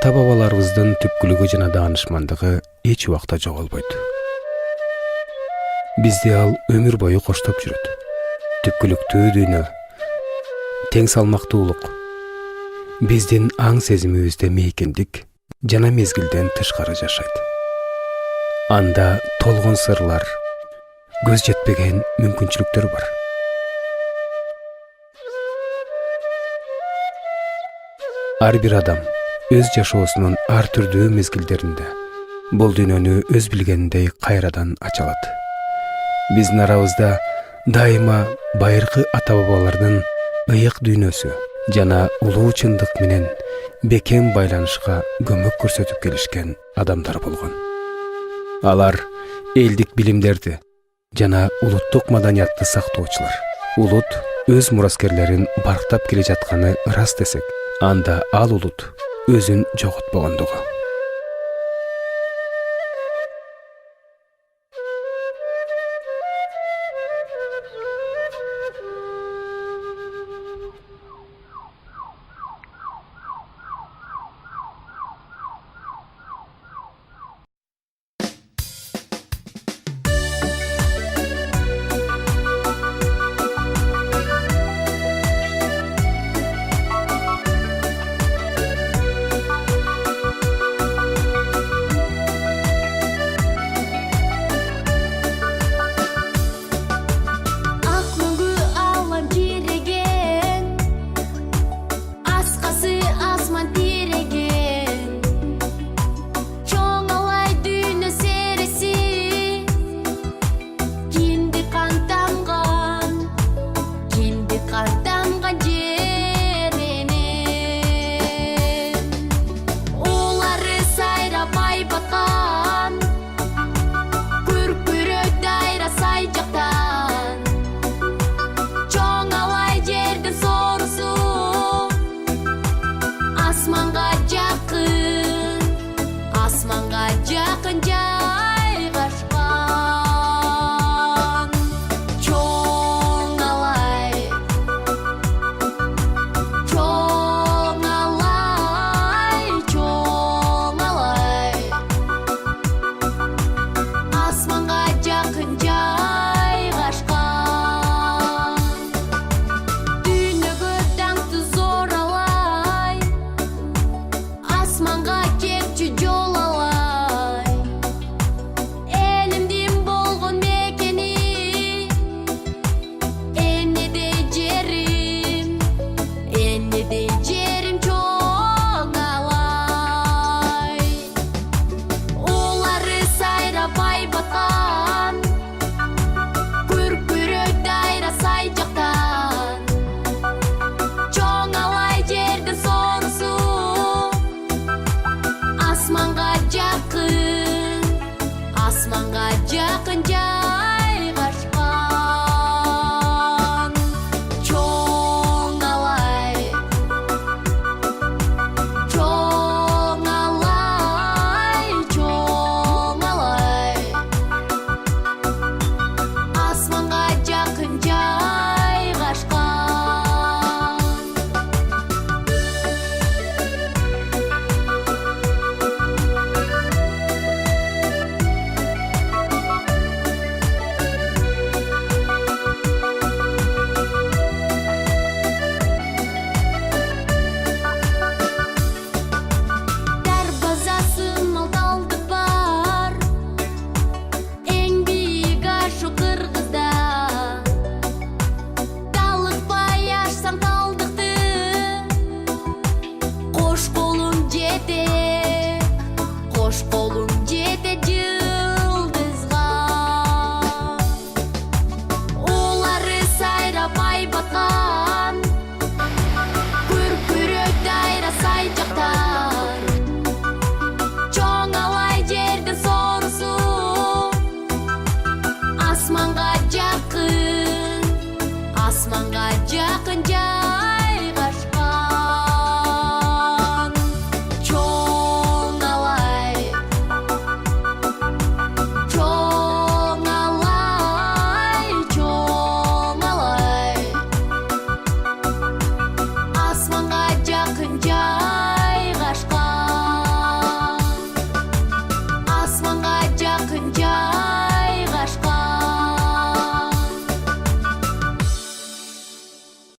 ата-бабаларыбыздын түпкүлүгү жана даанышмандыгы эч убакта жоголбойт. Бизди ал өмүр бою коштоп жүрөт. Түпкүлүктүү дүйнө, тең салмактуулук, биздин аң сезимибизде мейкиндик жана мезгилден тышкары жашайт. Анда толгон сырлар, көз жетпеген мүмкүнчүлүктөр бар. Ар бир адам өз жашоосунун ар түрдүү мезгилдеринде бул дүйнөнү өз билгениндей кайрадан ача алат. Биздин арабызда дайыма байыркы ата-бабалардын ыйык дүйнөсү жана улуу чындык менен бекем байланышка көмөк көрсөтүп келишкен адамдар болгон. Алар элдик билимдерди жана улуттук маданиятты сактоочулар. Улут өз мураскерлерин барктап келе жатканы ырас десек, анда ал улут өзүн жоготпогондугу. Asmanga jakın